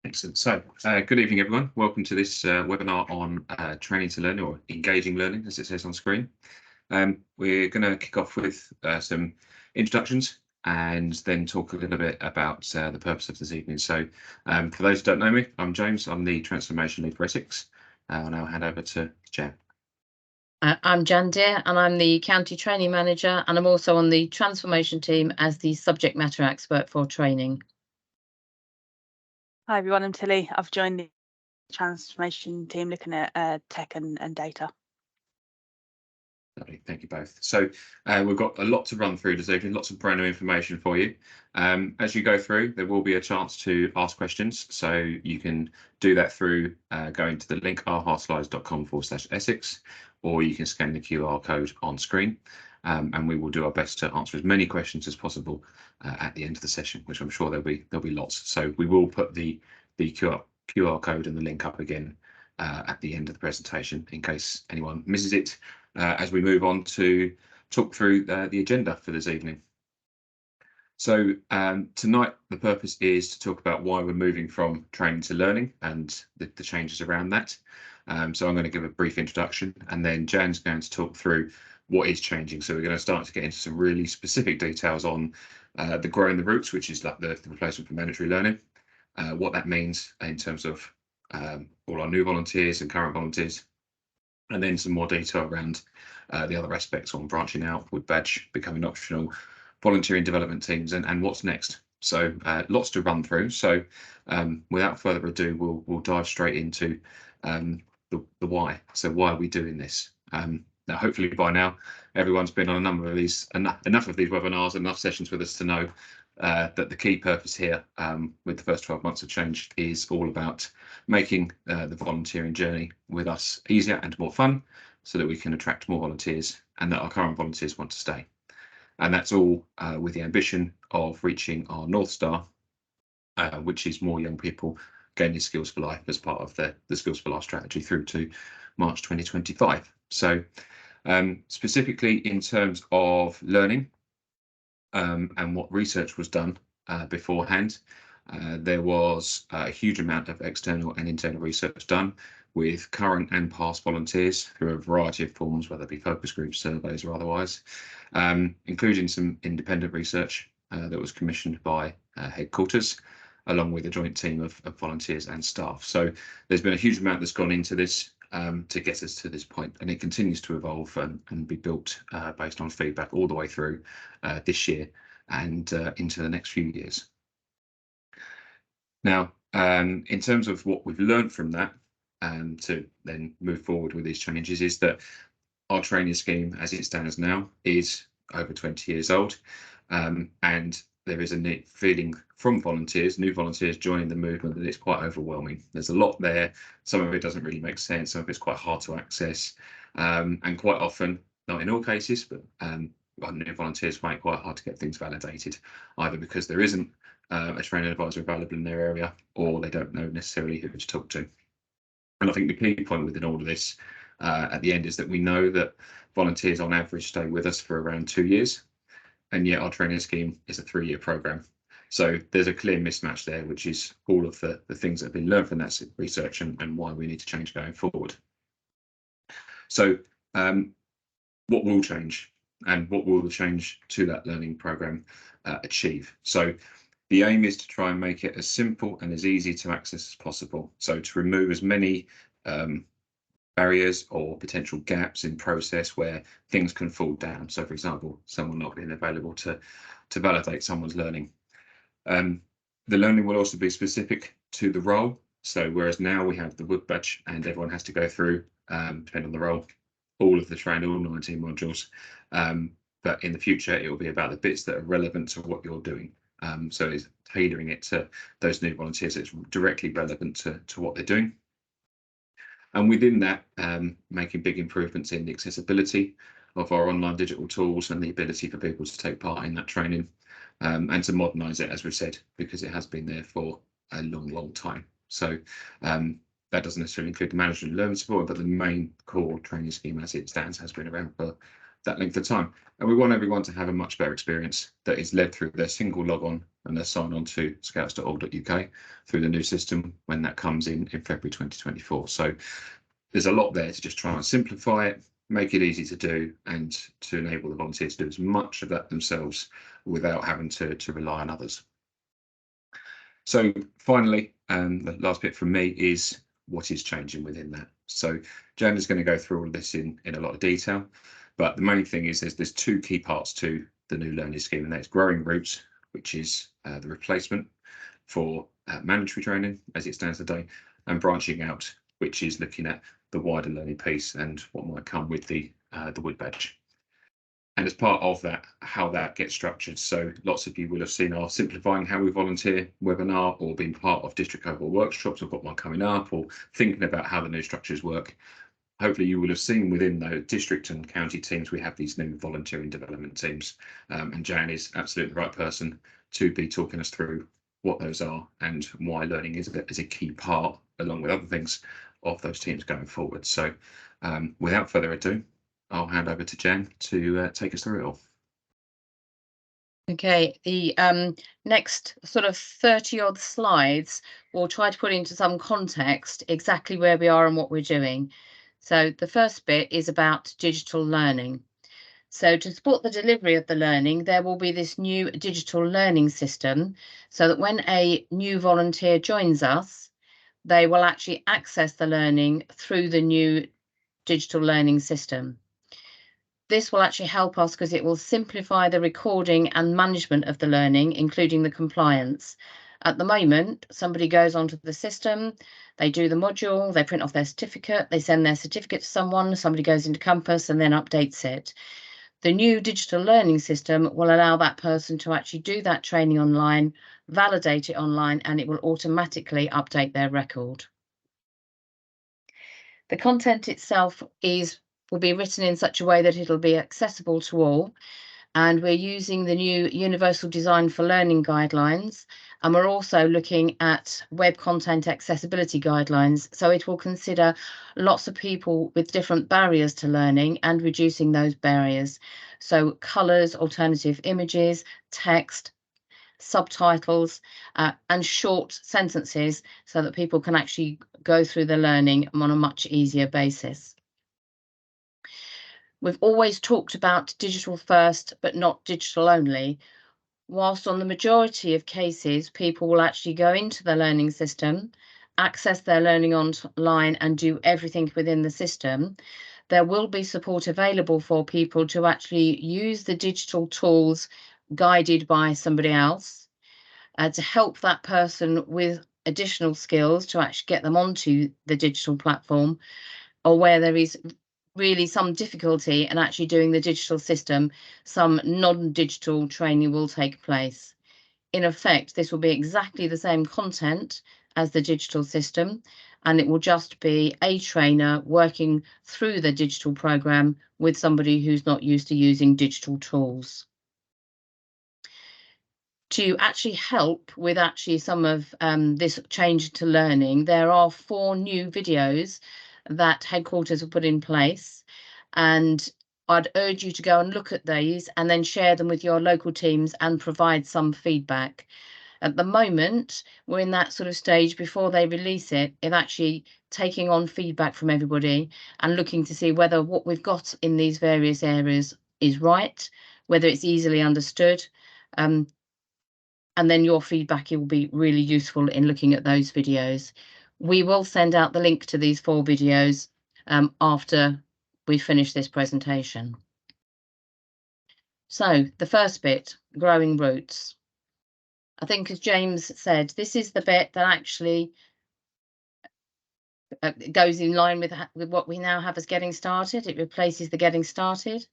Excellent. So, good evening, everyone. Welcome to this webinar on training to learn, or engaging learning, as it says on screen. We're going to kick off with some introductions and then talk a little bit about the purpose of this evening. So, for those who don't know me, I'm James. I'm the Transformation Lead for Essex. I'll now hand over to Jan. I'm Jan Deere, and I'm the County Training Manager, and I'm also on the Transformation team as the subject matter expert for training. Hi everyone, I'm Tilly. I've joined the Transformation team looking at tech and data. Lovely, thank you both. So we've got a lot to run through this evening, lots of brand new information for you. As you go through, there will be a chance to ask questions. So you can do that through going to the link ahaslides.com/Essex, or you can scan the QR code on screen. And we will do our best to answer as many questions as possible at the end of the session, which I'm sure there'll be lots. So we will put the QR code and the link up again at the end of the presentation in case anyone misses it. As we move on to talk through the agenda for this evening. So tonight, the purpose is to talk about why we're moving from training to learning and the changes around that. So I'm going to give a brief introduction, and then Jan's going to talk through what is changing. So we're going to start to get into some really specific details on the growing the roots, which is like the replacement for mandatory learning, what that means in terms of all our new volunteers and current volunteers, and then some more detail around the other aspects on branching out with badge becoming optional, volunteering development teams, and what's next. So lots to run through. So without further ado, we'll dive straight into the why. So why are we doing this? Now, hopefully by now, everyone's been on a number of these, enough of these webinars, enough sessions with us to know that the key purpose here with the first 12 months of change is all about making the volunteering journey with us easier and more fun, so that we can attract more volunteers and that our current volunteers want to stay. And that's all with the ambition of reaching our North Star, which is more young people gaining skills for life as part of the Skills for Life strategy through to March 2025. So specifically in terms of learning, and what research was done beforehand, there was a huge amount of external and internal research done with current and past volunteers through a variety of forms, whether it be focus groups, surveys, or otherwise, including some independent research that was commissioned by headquarters, along with a joint team of volunteers and staff. So there's been a huge amount that's gone into this to get us to this point, and it continues to evolve and be built based on feedback all the way through this year and into the next few years. Now, in terms of what we've learned from that to then move forward with these changes, is that our training scheme as it stands now is over 20 years old, and there is a feeling from volunteers, new volunteers joining the movement, that it's quite overwhelming. There's a lot there. Some of it doesn't really make sense. Some of it's quite hard to access. And quite often, not in all cases, but new volunteers find it quite hard to get things validated, either because there isn't a training advisor available in their area, or they don't know necessarily who to talk to. And I think the key point within all of this at the end is that we know that volunteers on average stay with us for around 2 years. And yet our training scheme is a 3-year programme. So there's a clear mismatch there, which is all of the things that have been learned from that research and why we need to change going forward. So what will change, and what will the change to that learning programme achieve? So the aim is to try and make it as simple and as easy to access as possible. So to remove as many barriers or potential gaps in process where things can fall down. So, for example, someone not being available to validate someone's learning. The learning will also be specific to the role. So, whereas now we have the wood badge and everyone has to go through, depending on the role, all of the training, all 19 modules. But in the future, it will be about the bits that are relevant to what you're doing. So it's tailoring it to those new volunteers. It's directly relevant to what they're doing. And within that, making big improvements in the accessibility of our online digital tools and the ability for people to take part in that training, and to modernise it, as we've said, because it has been there for a long time. So that doesn't necessarily include the management and learning support, but the main core training scheme as it stands has been around for that length of time. And we want everyone to have a much better experience that is led through their single log on and their sign on to scouts.org.uk through the new system when that comes in February 2024. So there's a lot there to just try and simplify it, make it easy to do, and to enable the volunteers to do as much of that themselves without having to rely on others. So finally, the last bit from me is what is changing within that. So Jan is going to go through all of this in a lot of detail, but the main thing is there's two key parts to the new learning scheme, and that's growing roots, which is the replacement for mandatory training as it stands today, and branching out, which is looking at the wider learning piece and what might come with the wood badge. And as part of that, how that gets structured. So lots of you will have seen our Simplifying How We Volunteer webinar, or been part of district cohort workshops. I've got one coming up, or thinking about how the new structures work. Hopefully you will have seen within the district and county teams, we have these new volunteering development teams. And Jan is absolutely the right person to be talking us through what those are and why learning is a key part, along with other things, of those teams going forward. So without further ado, I'll hand over to Jan to take us through it all. Okay, the next sort of 30 odd slides will try to put into some context exactly where we are and what we're doing. So the first bit is about digital learning. So to support the delivery of the learning, there will be this new digital learning system, so that when a new volunteer joins us, they will actually access the learning through the new digital learning system. This will actually help us because it will simplify the recording and management of the learning, including the compliance. At the moment, somebody goes onto the system, they do the module, they print off their certificate, they send their certificate to someone, somebody goes into Compass and then updates it. The new digital learning system will allow that person to actually do that training online, validate it online, and it will automatically update their record. The content itself will be written in such a way that it'll be accessible to all. And we're using the new Universal Design for Learning guidelines. And we're also looking at web content accessibility guidelines. So it will consider lots of people with different barriers to learning and reducing those barriers. So colours, alternative images, text, subtitles, and short sentences, so that people can actually go through the learning on a much easier basis. We've always talked about digital first, but not digital only. Whilst on the majority of cases, people will actually go into the learning system, access their learning online and do everything within the system, there will be support available for people to actually use the digital tools guided by somebody else to help that person with additional skills to actually get them onto the digital platform, or where there is really some difficulty in actually doing the digital system, some non-digital training will take place. In effect, this will be exactly the same content as the digital system, and it will just be a trainer working through the digital program with somebody who's not used to using digital tools. To actually help with some of this change to learning, there are 4 new videos that headquarters have put in place, and I'd urge you to go and look at these and then share them with your local teams and provide some feedback. At the moment, we're in that sort of stage before they release it, of actually taking on feedback from everybody and looking to see whether what we've got in these various areas is right, whether it's easily understood. And then your feedback, it will be really useful in looking at those videos. We will send out the link to these 4 videos after we finish this presentation. So the first bit, growing roots. I think, as James said, this is the bit that actually goes in line with what we now have as getting started. It replaces the getting started.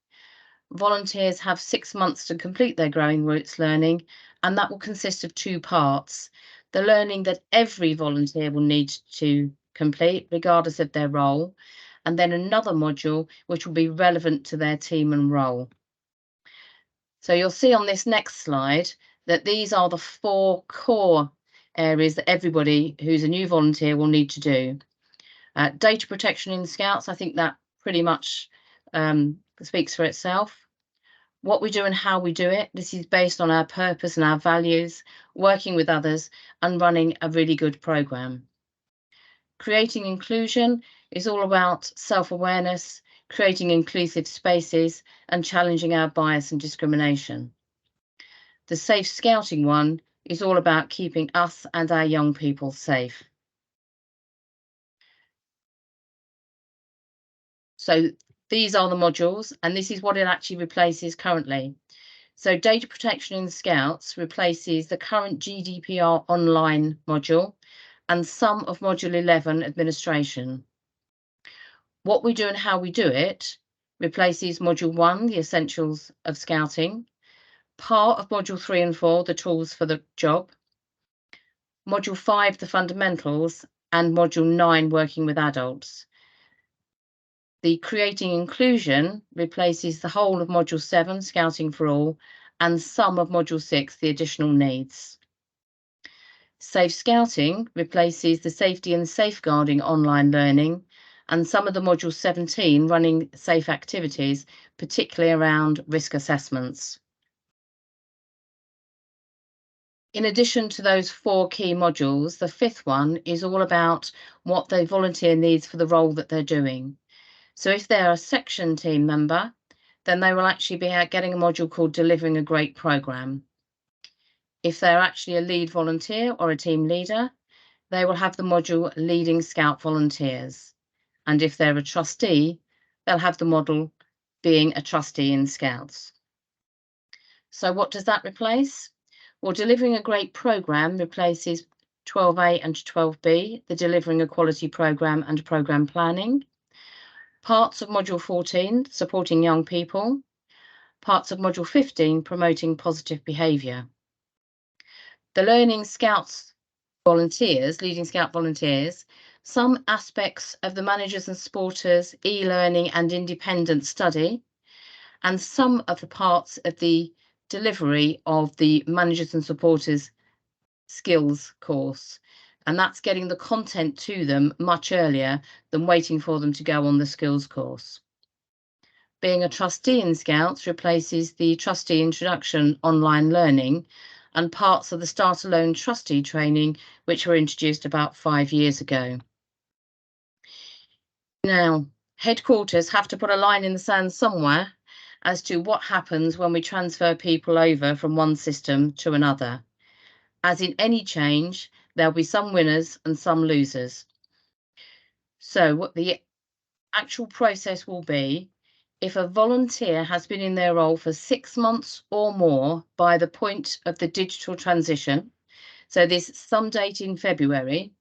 Volunteers have 6 months to complete their growing roots learning, and that will consist of 2 parts. The learning that every volunteer will need to complete, regardless of their role, and then another module which will be relevant to their team and role. So you'll see on this next slide that these are the 4 core areas that everybody who's a new volunteer will need to do. Data protection in Scouts, I think that pretty much speaks for itself. What we do and how we do it, this is based on our purpose and our values, working with others and running a really good programme. Creating inclusion is all about self-awareness, creating inclusive spaces and challenging our bias and discrimination. The Safe Scouting one is all about keeping us and our young people safe. So these are the modules, and this is what it actually replaces currently. So data protection in Scouts replaces the current GDPR online module and some of module 11 administration. What we do and how we do it replaces module 1, the essentials of Scouting, part of module 3 and 4, the tools for the job, module 5, the fundamentals, and module 9, working with adults. The creating inclusion replaces the whole of module 7, Scouting for All, and some of module 6, the additional needs. Safe Scouting replaces the safety and safeguarding online learning and some of the module 17 running safe activities, particularly around risk assessments. In addition to those 4 key modules, the 5th one is all about what the volunteer needs for the role that they're doing. So if they're a section team member, then they will actually be getting a module called Delivering a Great Programme. If they're actually a lead volunteer or a team leader, they will have the module Leading Scout Volunteers. And if they're a trustee, they'll have the model Being a Trustee in Scouts. So what does that replace? Well, Delivering a Great Programme replaces 12A and 12B, the Delivering a Quality Programme and Programme Planning. Parts of module 14, supporting young people. Parts of module 15, promoting positive behaviour. The Learning Scouts volunteers, Leading Scout volunteers, some aspects of the managers and supporters, e-learning and independent study, and some of the parts of the delivery of the managers and supporters skills course. And that's getting the content to them much earlier than waiting for them to go on the skills course. Being a trustee in Scouts replaces the trustee introduction online learning and parts of the Start Alone trustee training, which were introduced about 5 years ago. Now, headquarters have to put a line in the sand somewhere as to what happens when we transfer people over from one system to another. As in any change, there'll be some winners and some losers. So what the actual process will be, if a volunteer has been in their role for 6 months or more by the point of the digital transition, so there's some date in February,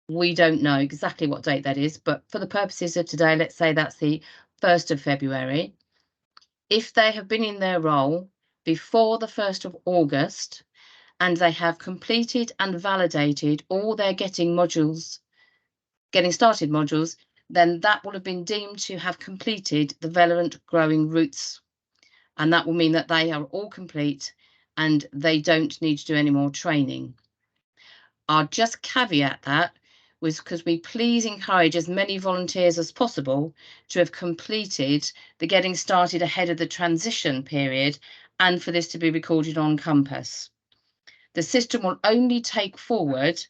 we don't know exactly what date that is, but for the purposes of today, let's say that's the 1st of February. If they have been in their role before the 1st of August, and they have completed and validated all their getting started modules, then that will have been deemed to have completed the relevant growing roots. And that will mean that they are all complete and they don't need to do any more training. I'll just caveat that was because we please encourage as many volunteers as possible to have completed the getting started ahead of the transition period and for this to be recorded on Compass. The system will only take forward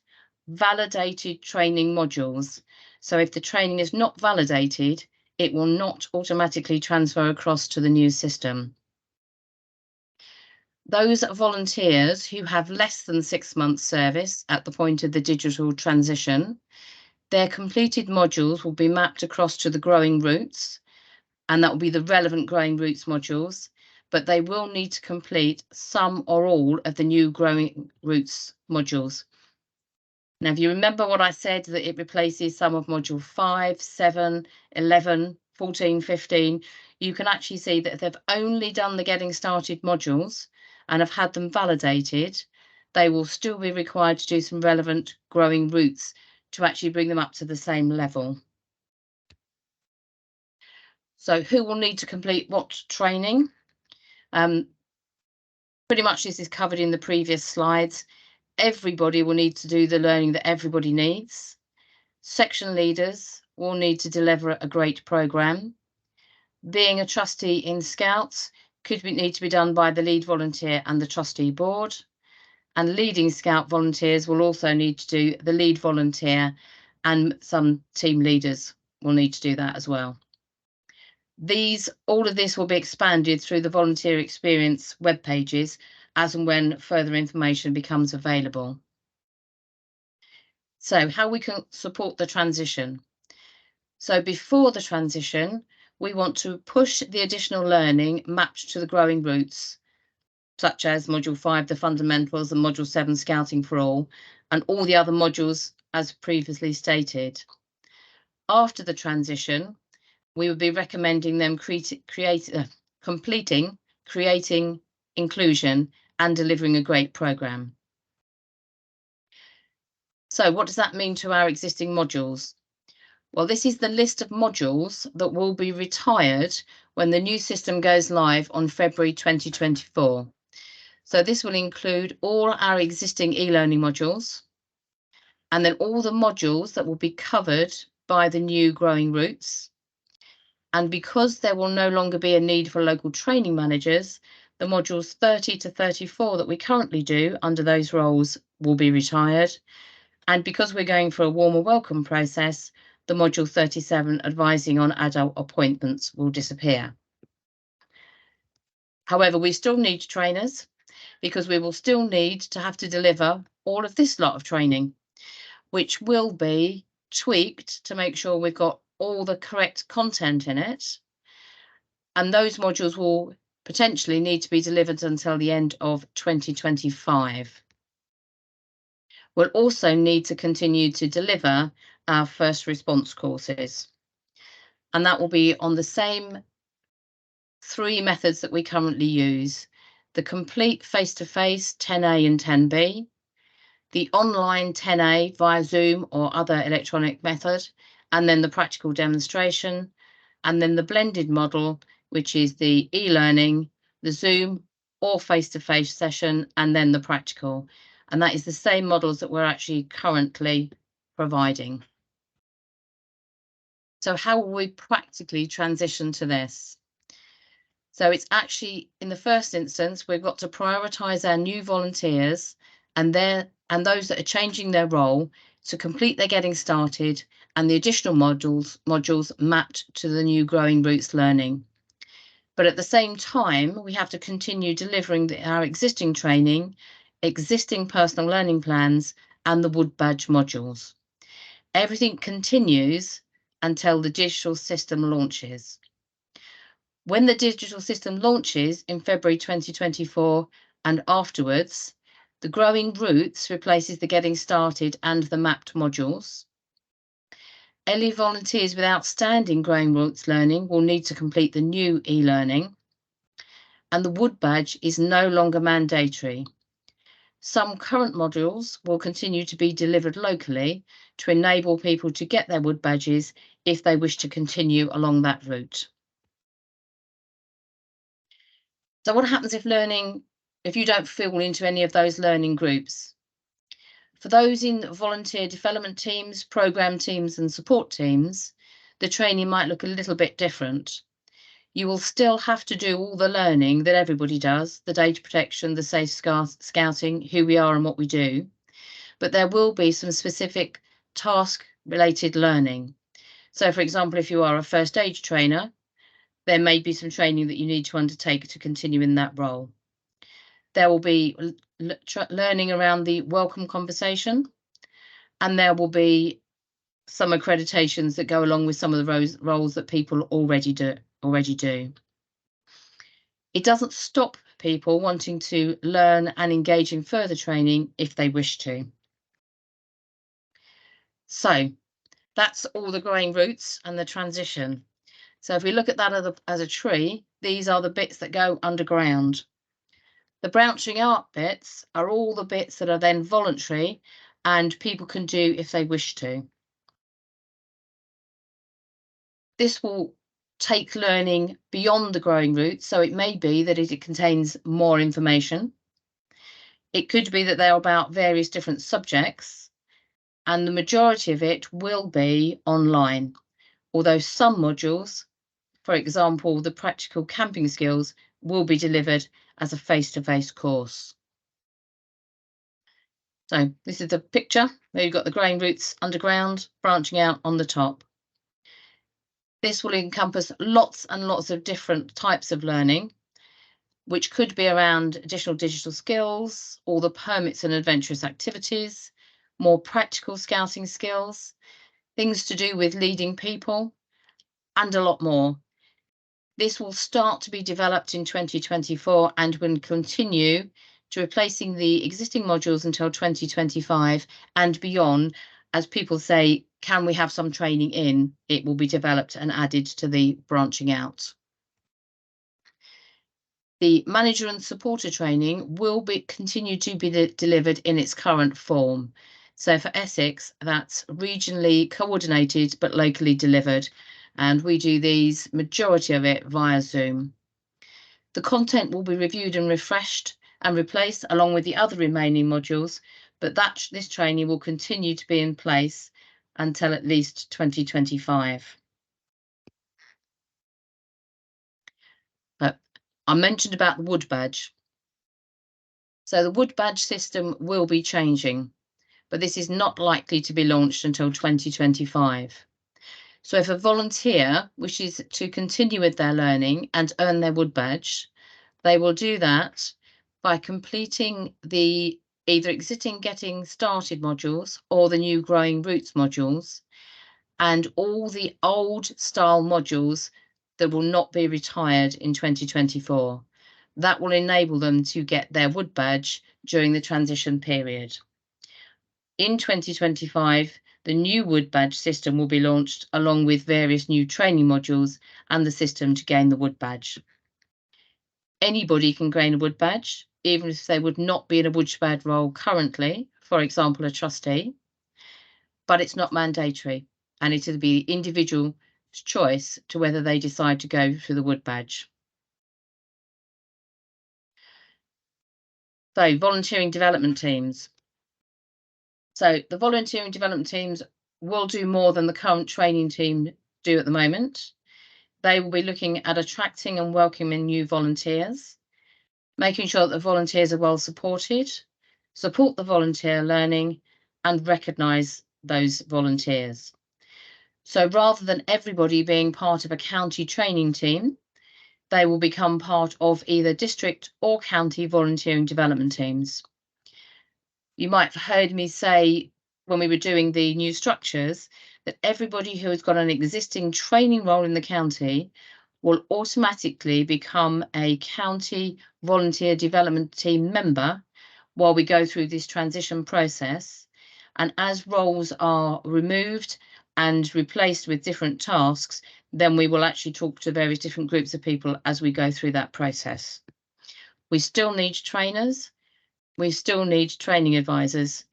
validated training modules. So if the training is not validated, it will not automatically transfer across to the new system. Those volunteers who have less than 6 months service at the point of the digital transition, their completed modules will be mapped across to the growing roots, and that will be the relevant growing roots modules, but they will need to complete some or all of the new growing roots modules. Now, if you remember what I said, that it replaces some of module 5, 7, 11, 14, 15, you can actually see that if they've only done the getting started modules and have had them validated, they will still be required to do some relevant growing roots to actually bring them up to the same level. So who will need to complete what training? Pretty much this is covered in the previous slides. Everybody will need to do the learning that everybody needs. Section leaders will need to deliver a great programme. Being a trustee in Scouts need to be done by the lead volunteer and the trustee board. And leading Scout volunteers will also need to do the lead volunteer, and some team leaders will need to do that as well. All of this will be expanded through the volunteer experience web pages as and when further information becomes available. So how we can support the transition. So before the transition, we want to push the additional learning mapped to the growing roots, such as Module 5, the fundamentals, and Module 7, Scouting for All, and all the other modules as previously stated. After the transition, we would be recommending them completing, creating inclusion, and delivering a great programme. So what does that mean to our existing modules? Well, this is the list of modules that will be retired when the new system goes live on February 2024. So this will include all our existing e-learning modules, and then all the modules that will be covered by the new growing roots. And because there will no longer be a need for local training managers, the modules 30 to 34 that we currently do under those roles will be retired. And because we're going for a warmer welcome process, the module 37, advising on adult appointments, will disappear. However, we still need trainers, because we will still need to have to deliver all of this lot of training, which will be tweaked to make sure we've got all the correct content in it. And those modules will potentially need to be delivered until the end of 2025. We'll also need to continue to deliver our first response courses. And that will be on the same 3 methods that we currently use: the complete face-to-face 10A and 10B, the online 10A via Zoom or other electronic method, and then the practical demonstration, and then the blended model, which is the e-learning, the Zoom or face-to-face session, and then the practical. And that is the same models that we're actually currently providing. So how will we practically transition to this? So it's actually, in the first instance, we've got to prioritise our new volunteers and those that are changing their role to complete their getting started and the additional modules mapped to the new growing roots learning. But at the same time, we have to continue delivering our existing training, existing personal learning plans, and the Wood Badge modules. Everything continues until the digital system launches. When the digital system launches in February 2024 and afterwards, the growing roots replaces the getting started and the mapped modules. LE volunteers with outstanding growing roots learning will need to complete the new e-learning, and the Wood Badge is no longer mandatory. Some current modules will continue to be delivered locally to enable people to get their Wood Badges if they wish to continue along that route. So what happens if you don't fall into any of those learning groups? For those in volunteer development teams, program teams and support teams, the training might look a little bit different. You will still have to do all the learning that everybody does, the data protection, the safe scouting, who we are and what we do, but there will be some specific task related learning. So for example, if you are a first aid trainer, there may be some training that you need to undertake to continue in that role. There will be learning around the welcome conversation, and there will be some accreditations that go along with some of the roles that people already do. It doesn't stop people wanting to learn and engage in further training if they wish to. So that's all the growing roots and the transition. So if we look at that as a tree, these are the bits that go underground. The branching out bits are all the bits that are then voluntary and people can do if they wish to. This will take learning beyond the growing roots, so it may be that it contains more information. It could be that they are about various different subjects, and the majority of it will be online, although some modules For example, the practical camping skills will be delivered as a face-to-face course. So this is the picture where you've got the grain roots underground branching out on the top. This will encompass lots and lots of different types of learning, which could be around additional digital skills, all the permits and adventurous activities, more practical scouting skills, things to do with leading people, and a lot more. This will start to be developed in 2024 and will continue to replacing the existing modules until 2025 and beyond. As people say, can we have some training in? It will be developed and added to the branching out. The manager and supporter training will continue to be delivered in its current form. So for Essex, that's regionally coordinated but locally delivered. And we do these, majority of it, via Zoom. The content will be reviewed and refreshed and replaced along with the other remaining modules, but this training will continue to be in place until at least 2025. I mentioned about the wood badge. So the wood badge system will be changing, but this is not likely to be launched until 2025. So if a volunteer wishes to continue with their learning and earn their wood badge, they will do that by completing the either existing Getting Started modules or the new Growing Roots modules, and all the old style modules that will not be retired in 2024. That will enable them to get their wood badge during the transition period. In 2025, the new wood badge system will be launched along with various new training modules and the system to gain the wood badge. Anybody can gain a wood badge, even if they would not be in a wood badge role currently, for example, a trustee, but it's not mandatory, and it will be the individual's choice to whether they decide to go for the wood badge. So volunteering development teams. So the volunteering development teams will do more than the current training team do at the moment. They will be looking at attracting and welcoming new volunteers, making sure that the volunteers are well supported, support the volunteer learning, and recognise those volunteers. So rather than everybody being part of a county training team, they will become part of either district or county volunteering development teams. You might have heard me say when we were doing the new structures that everybody who has got an existing training role in the county will automatically become a county volunteer development team member while we go through this transition process. And as roles are removed and replaced with different tasks, then we will actually talk to various different groups of people as we go through that process. We still need trainers. We still need training advisors.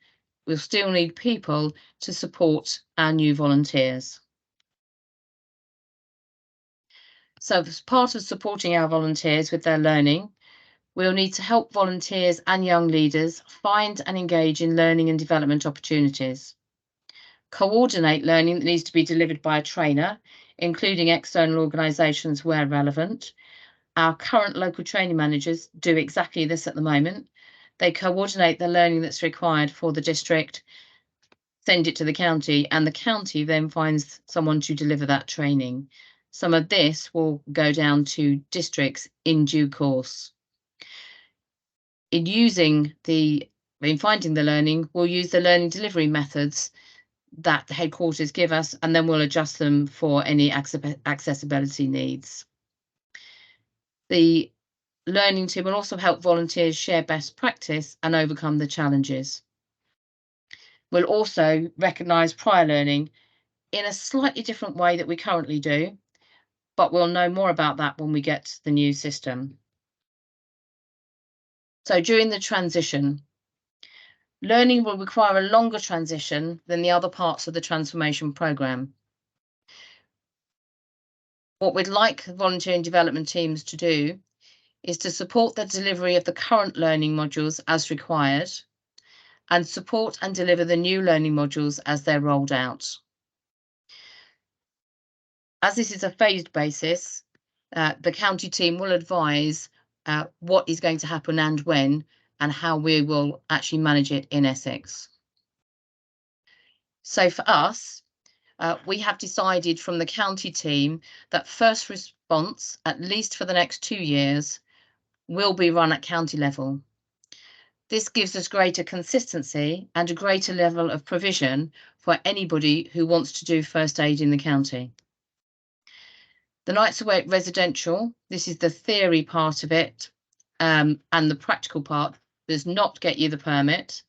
We'll still need people to support our new volunteers. So as part of supporting our volunteers with their learning, we'll need to help volunteers and young leaders find and engage in learning and development opportunities, coordinate learning that needs to be delivered by a trainer, including external organisations where relevant. Our current local training managers do exactly this at the moment. They coordinate the learning that's required for the district, send it to the county, and the county then finds someone to deliver that training. Some of this will go down to districts in due course. In finding the learning, we'll use the learning delivery methods that the headquarters give us, and then we'll adjust them for any accessibility needs. The learning team will also help volunteers share best practice and overcome the challenges. We'll also recognise prior learning in a slightly different way that we currently do, but we'll know more about that when we get the new system. So during the transition, learning will require a longer transition than the other parts of the transformation programme. What we'd like volunteering development teams to do is to support the delivery of the current learning modules as required, and support and deliver the new learning modules as they're rolled out. As this is a phased basis, the county team will advise what is going to happen and when, and how we will actually manage it in Essex. So for us, we have decided from the county team that first response, at least for the next 2 years, will be run at county level. This gives us greater consistency and a greater level of provision for anybody who wants to do first aid in the county. The Nights Away residential, this is the theory part of it, and the practical part does not get you the permit.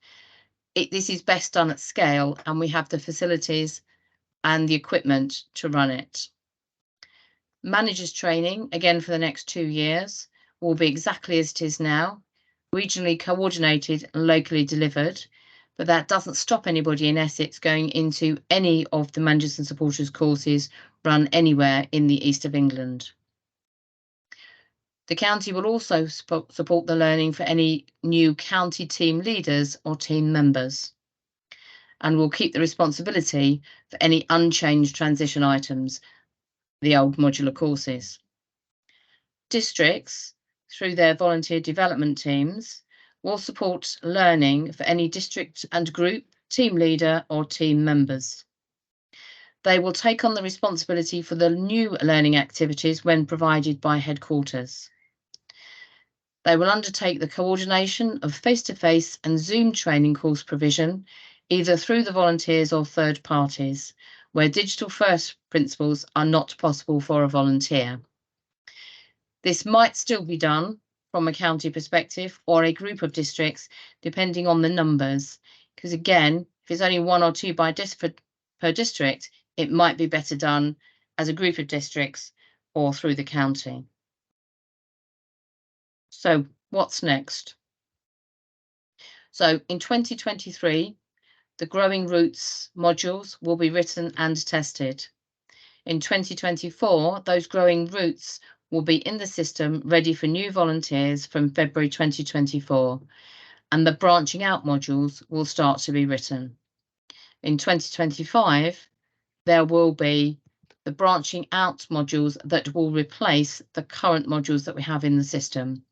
This is best done at scale, and we have the facilities and the equipment to run it. Managers training, again for the next 2 years, will be exactly as it is now, regionally coordinated and locally delivered, but that doesn't stop anybody in Essex going into any of the managers and supporters courses run anywhere in the east of England. The county will also support the learning for any new county team leaders or team members, and will keep the responsibility for any unchanged transition items, the old modular courses. Districts, through their volunteer development teams, will support learning for any district and group team leader or team members. They will take on the responsibility for the new learning activities when provided by headquarters. They will undertake the coordination of face-to-face and Zoom training course provision, either through the volunteers or third parties, where digital first principles are not possible for a volunteer. This might still be done from a county perspective or a group of districts, depending on the numbers, because again, if it's only 1 or 2 per district, it might be better done as a group of districts or through the county. So what's next? So in 2023, the Growing Roots modules will be written and tested. In 2024, those Growing Roots will be in the system ready for new volunteers from February 2024, and the branching out modules will start to be written. In 2025, there will be the branching out modules that will replace the current modules that we have in the system.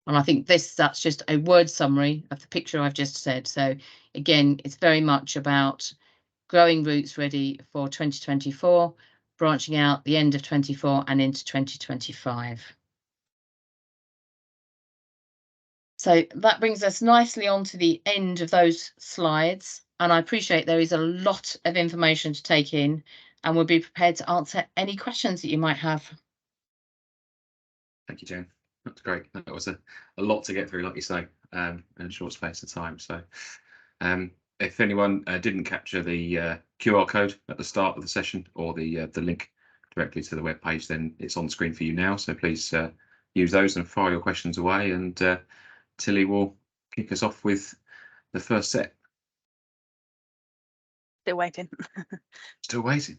And I think that's just a word summary of the picture I've just said. So again, it's very much about Growing Roots ready for 2024, branching out the end of 24 and into 2025. So that brings us nicely on to the end of those slides. And I appreciate there is a lot of information to take in, and we'll be prepared to answer any questions that you might have. Thank you, Jen. That's great. That was a lot to get through, like you say, in a short space of time. So if anyone didn't capture the QR code at the start of the session, or the link directly to the web page, then it's on screen for you now. So please use those and fire your questions away, and Tilly will kick us off with the first set. Still waiting. Still waiting.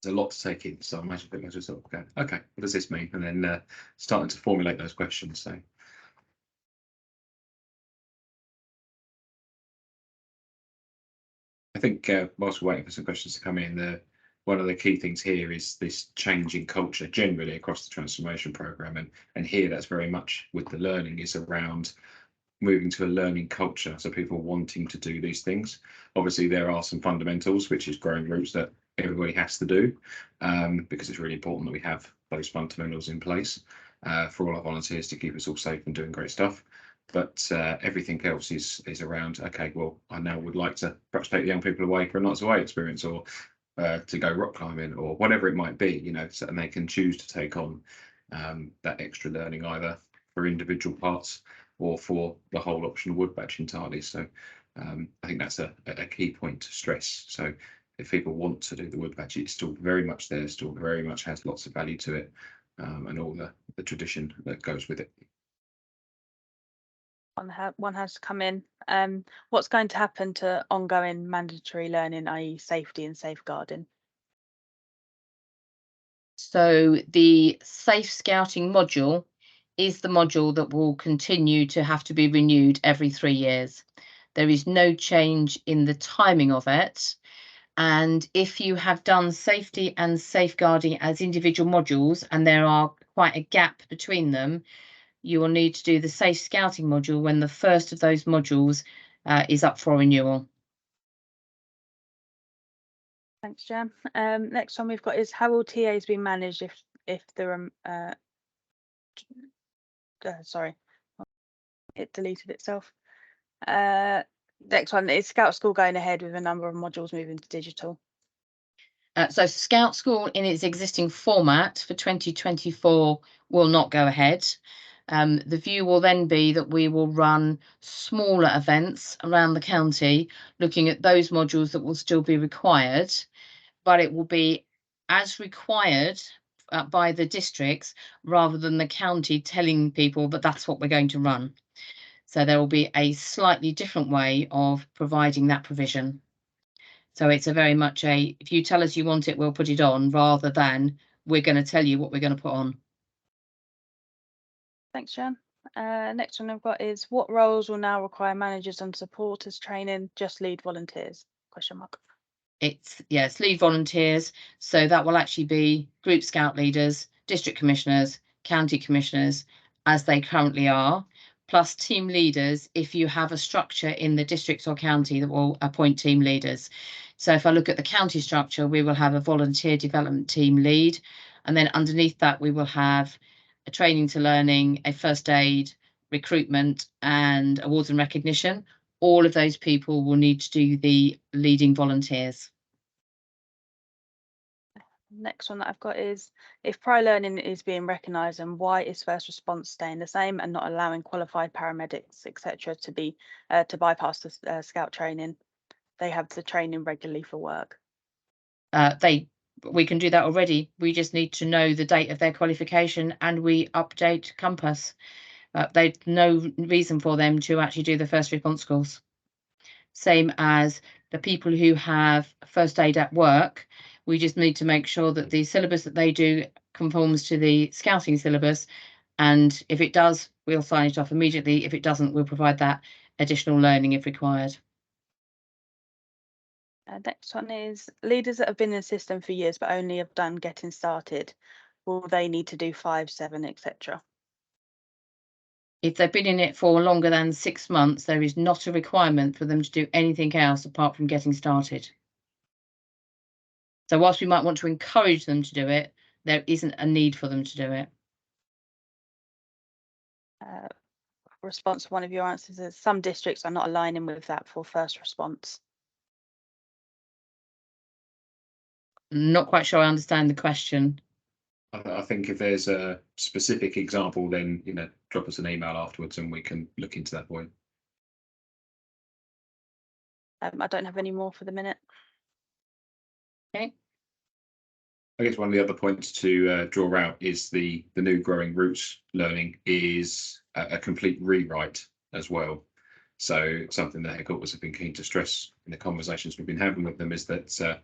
There's a lot to take in, so I imagine that most of go, okay, what does this mean? And then starting to formulate those questions. So I think whilst we're waiting for some questions to come in, one of the key things here is this change in culture generally across the transformation programme, and here that's very much with the learning is around moving to a learning culture, so people wanting to do these things. Obviously there are some fundamentals, which is Growing Roots, that everybody has to do, because it's really important that we have those fundamentals in place for all our volunteers to keep us all safe and doing great stuff. But everything else is around, okay, well, I now would like to perhaps take the young people away for a Nights Away experience, or to go rock climbing, or whatever it might be, you know, so, and they can choose to take on that extra learning either for individual parts or for the whole optional wood badge entirely. So I think that's a key point to stress. So if people want to do the wood badge, it's still very much there, still very much has lots of value to it, and all the tradition that goes with it. One has to come in. What's going to happen to ongoing mandatory learning, i.e. safety and safeguarding? So the Safe Scouting module is the module that will continue to have to be renewed every 3 years. There is no change in the timing of it. And if you have done safety and safeguarding as individual modules, and there are quite a gap between them, you will need to do the safe scouting module when the first of those modules is up for renewal. Thanks, Jan. Next one we've got is, how will TAs be managed if the sorry, it deleted itself. Next one is Scout School going ahead with a number of modules moving to digital. So Scout School in its existing format for 2024 will not go ahead. The view will then be that we will run smaller events around the county, looking at those modules that will still be required, but it will be as required by the districts rather than the county telling people that that's what we're going to run. So there will be a slightly different way of providing that provision. So it's a very much a, if you tell us you want it, we'll put it on, rather than we're going to tell you what we're going to put on. Thanks, Jan. Next one I've got is, what roles will now require managers and supporters training, just lead volunteers? Question mark. It's, yes, lead volunteers. So that will actually be group scout leaders, district commissioners, county commissioners, as they currently are, plus team leaders if you have a structure in the district or county that will appoint team leaders. So if I look at the county structure, we will have a volunteer development team lead, and then underneath that we will have a training to learning, a first aid, recruitment, and awards and recognition. All of those people will need to do the leading volunteers. Next one that I've got is, if prior learning is being recognised, and why is first response staying the same and not allowing qualified paramedics, etc., to be to bypass the scout training? They have the training regularly for work. We can do that already. We just need to know the date of their qualification, and we update Compass. There's no reason for them to actually do the first response course. Same as the people who have first aid at work. We just need to make sure that the syllabus that they do conforms to the scouting syllabus. And if it does, we'll sign it off immediately. If it doesn't, we'll provide that additional learning if required. Next one is, leaders that have been in the system for years but only have done getting started, will they need to do 5, 7, etc.? If they've been in it for longer than 6 months, there is not a requirement for them to do anything else apart from getting started. So whilst we might want to encourage them to do it, there isn't a need for them to do it. Response to one of your answers is, some districts are not aligning with that for first response. Not quite sure I understand the question. I think if there's a specific example, then drop us an email afterwards and we can look into that for you. I don't have any more for the minute. Okay. I guess one of the other points to draw out is the new growing roots learning is a complete rewrite as well. So something that headquarters have been keen to stress in the conversations we've been having with them is that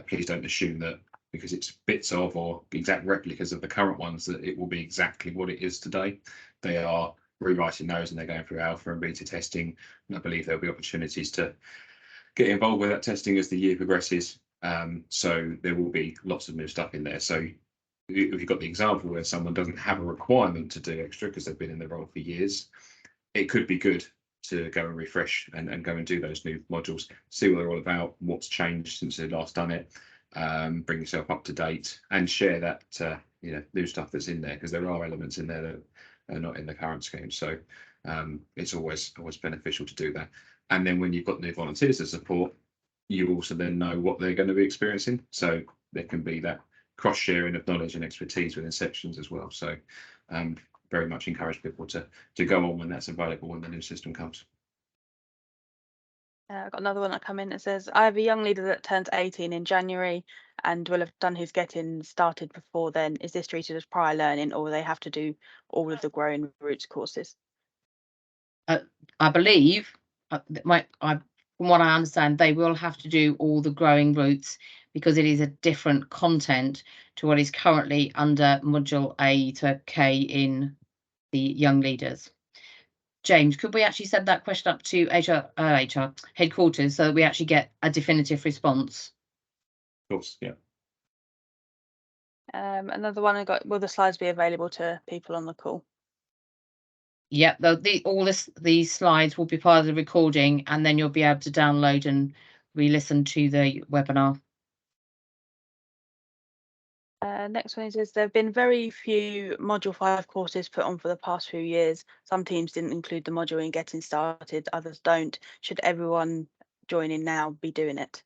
please don't assume that because it's bits of or exact replicas of the current ones that it will be exactly what it is today. They are rewriting those and they're going through alpha and beta testing, and I believe there'll be opportunities to get involved with that testing as the year progresses. So there will be lots of new stuff in there. So if you've got the example where someone doesn't have a requirement to do extra because they've been in the role for years, it could be good to go and refresh and go and do those new modules, see what they're all about, what's changed since they've last done it, bring yourself up to date and share that new stuff that's in there, because there are elements in there that are not in the current scheme. So it's always beneficial to do that. And then when you've got new volunteers to support, you also then know what they're going to be experiencing. So there can be that cross sharing of knowledge and expertise within sections as well. So very much encourage people to go on when that's available when the new system comes. I've got another one that come in that says, I have a young leader that turns 18 in January and will have done his getting started before then. Is this treated as prior learning, or will they have to do all of the growing roots courses? I believe, from what I understand, they will have to do all the growing roots because it is a different content to what is currently under module A to K in the young leaders. James, could we actually send that question up to HR headquarters so that we actually get a definitive response? Of course, yeah. Another one I got, will the slides be available to people on the call? Yep, these slides will be part of the recording, and then you'll be able to download and re-listen to the webinar. Next one is there have been very few Module 5 courses put on for the past few years. Some teams didn't include the module in getting started, others don't. Should everyone joining now be doing it?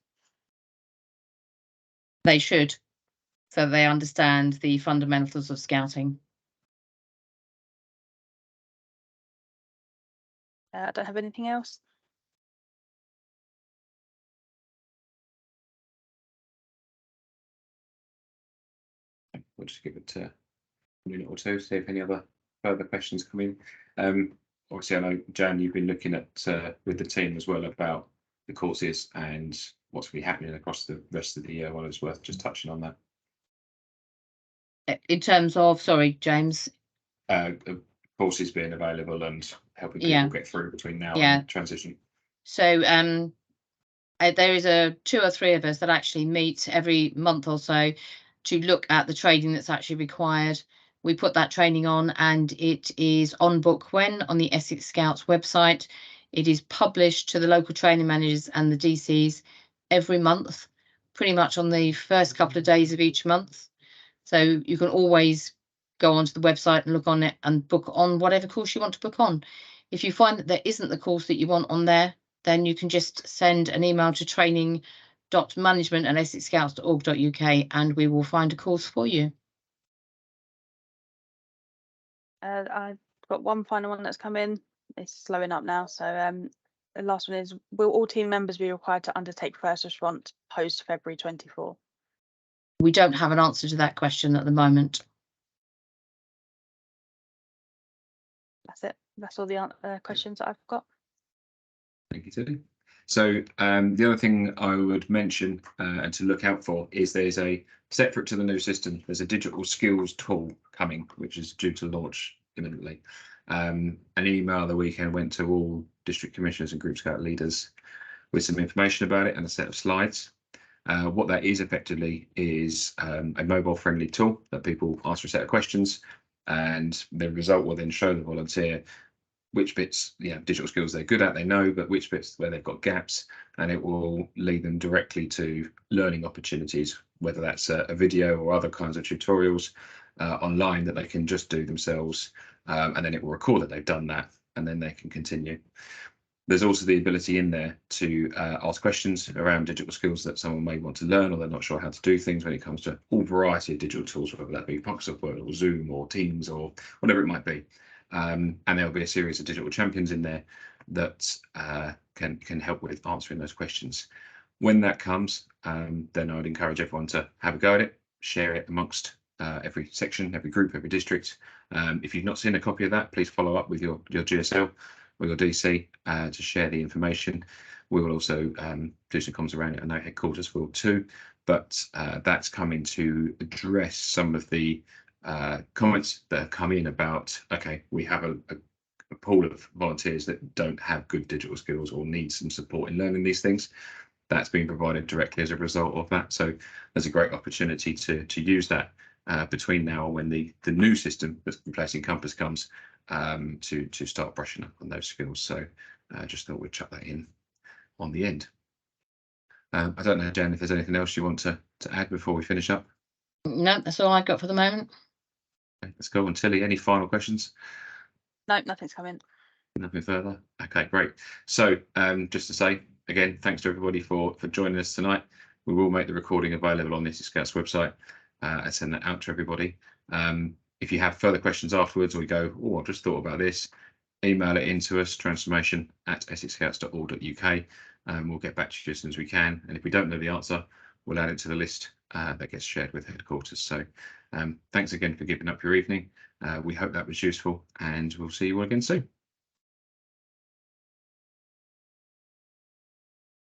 They should, so they understand the fundamentals of Scouting. I don't have anything else. We'll just give it a minute or two, see if any other further questions come in. Obviously, I know, Jan, you've been looking at with the team as well about the courses and what's going to be happening across the rest of the year. Well, it's worth just touching on that. In terms of, sorry, James. Courses being available and helping people get through between now and transition. So there is 2 or 3 of us that actually meet every month or so to look at the training that's actually required. We put that training on, and it is on book when on the Essex Scouts website. It is published to the local training managers and the DCs every month, pretty much on the first couple of days of each month. So you can always go onto the website and look on it and book on whatever course you want to book on. If you find that there isn't the course that you want on there, then you can just send an email to training.management@essexscouts.org.uk and we will find a course for you. I've got one final one that's come in. It's slowing up now. So the last one is, will all team members be required to undertake first response post February 24? We don't have an answer to that question at the moment. That's it. That's all the questions that I've got. Thank you, Tilly. So the other thing I would mention and to look out for is there's a separate to the new system, there's a digital skills tool coming, which is due to launch imminently. An email the weekend went to all district commissioners and group scout leaders with some information about it and a set of slides. What that is effectively is a mobile friendly tool that people answer a set of questions, and the result will then show the volunteer which bits, digital skills they're good at, they know, but which bits where they've got gaps, and it will lead them directly to learning opportunities, whether that's a video or other kinds of tutorials online that they can just do themselves, and then it will record that they've done that, and then they can continue. There's also the ability in there to ask questions around digital skills that someone may want to learn, or they're not sure how to do things when it comes to all variety of digital tools, whether that be Microsoft Word or Zoom or Teams or whatever it might be. And there'll be a series of digital champions in there that can help with answering those questions. When that comes, then I would encourage everyone to have a go at it, share it amongst every section, every group, every district. If you've not seen a copy of that, please follow up with your GSL or your DC to share the information. We will also do some comms around it. I know headquarters will too, but that's coming to address some of the comments that have come in about, okay, we have a pool of volunteers that don't have good digital skills or need some support in learning these things. That's been provided directly as a result of that. So there's a great opportunity to use that between now and when the new system that's replacing Compass comes to start brushing up on those skills. So I just thought we'd chuck that in on the end. I don't know, Jan, if there's anything else you want to add before we finish up. No, that's all I've got for the moment. Okay, let's go on. Tilly, any final questions? No, nothing's coming. Nothing further. Okay, great. So just to say again, thanks to everybody for joining us tonight. We will make the recording available on the Essex Scouts website and send that out to everybody. If you have further questions afterwards, or you go, oh, I've just thought about this, email it into us, transformation@essexscouts.org.uk, and we'll get back to you as soon as we can. And if we don't know the answer, we'll add it to the list that gets shared with headquarters. So thanks again for giving up your evening. We hope that was useful, and we'll see you all again soon.